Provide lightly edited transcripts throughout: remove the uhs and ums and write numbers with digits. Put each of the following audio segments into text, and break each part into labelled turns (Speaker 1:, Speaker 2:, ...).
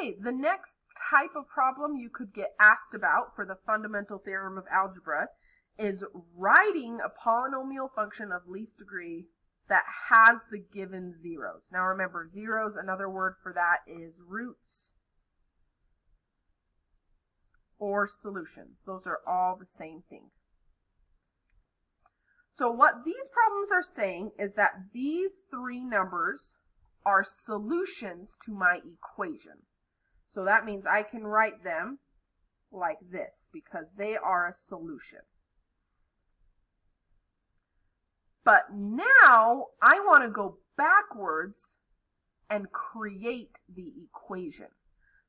Speaker 1: Okay, the next type of problem you could get asked about for the fundamental theorem of algebra is writing a polynomial function of least degree that has the given zeros. Now remember, zeros, another word for that is roots or solutions. Those are all the same thing. So what these problems are saying is that these three numbers are solutions to my equation. So that means I can write them like this because they are a solution. But now I want to go backwards and create the equation.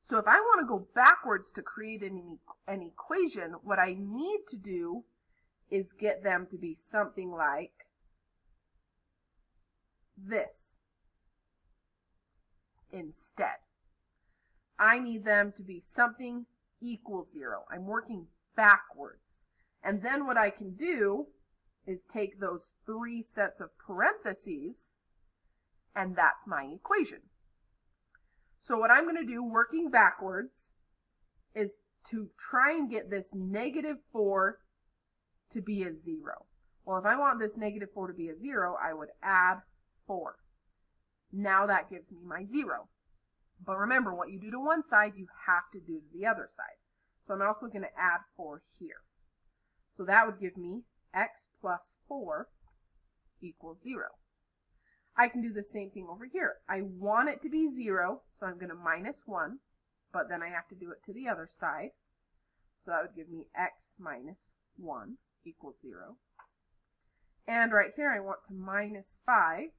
Speaker 1: So if I want to go backwards to create an equation, what I need to do is get them to be something like this instead. I need them to be something equals 0. I'm working backwards. And then what I can do is take those three sets of parentheses, and that's my equation. So what I'm going to do working backwards is to try and get this -4 to be a 0. Well, if I want this -4 to be a 0, I would add 4. Now that gives me my 0. But remember, what you do to one side, you have to do to the other side. So I'm also going to add 4 here. So that would give me x plus 4 equals 0. I can do the same thing over here. I want it to be 0, so I'm going to -1, but then I have to do it to the other side. So that would give me x minus 1 equals 0. And right here I want to -5,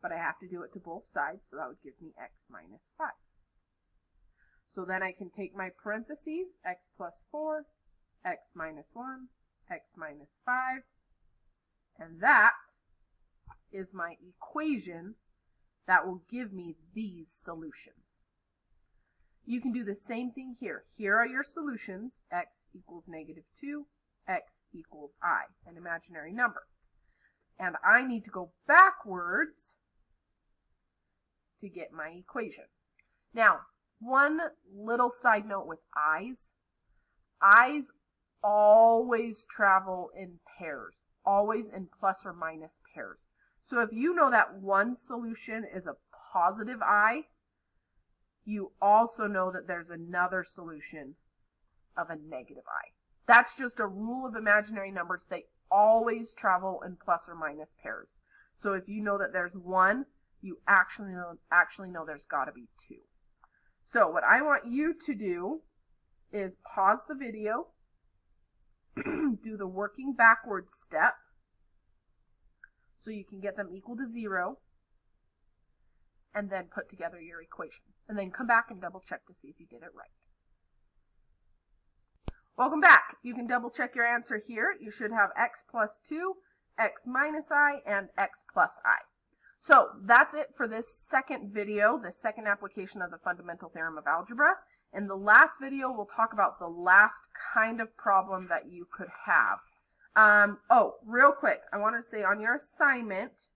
Speaker 1: but I have to do it to both sides, so that would give me x minus 5. So then I can take my parentheses, x plus 4, x minus 1, x minus 5, and that is my equation that will give me these solutions. You can do the same thing here. Here are your solutions, x equals -2, x equals I, an imaginary number. And I need to go backwards to get my equation. Now, one little side note with i's always travel in pairs, always in plus or minus pairs. So if you know that one solution is a positive I, you also know that there's another solution of a negative I. That's just a rule of imaginary numbers. They always travel in plus or minus pairs. So if you know that there's one, you actually know there's got to be 2. So what I want you to do is pause the video, do the working backwards step, so you can get them equal to 0, and then put together your equation. And then come back and double check to see if you did it right. Welcome back. You can double check your answer here. You should have x plus 2, x minus I, and x plus I. So that's it for this second video, the second application of the fundamental theorem of algebra. In the last video, we'll talk about the last kind of problem that you could have. Real quick, I want to say on your assignment,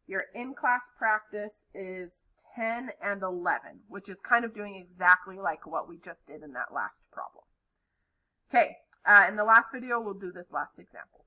Speaker 1: your in-class practice is 10 and 11, which is kind of doing exactly like what we just did in that last problem. Okay, in the last video, we'll do this last example.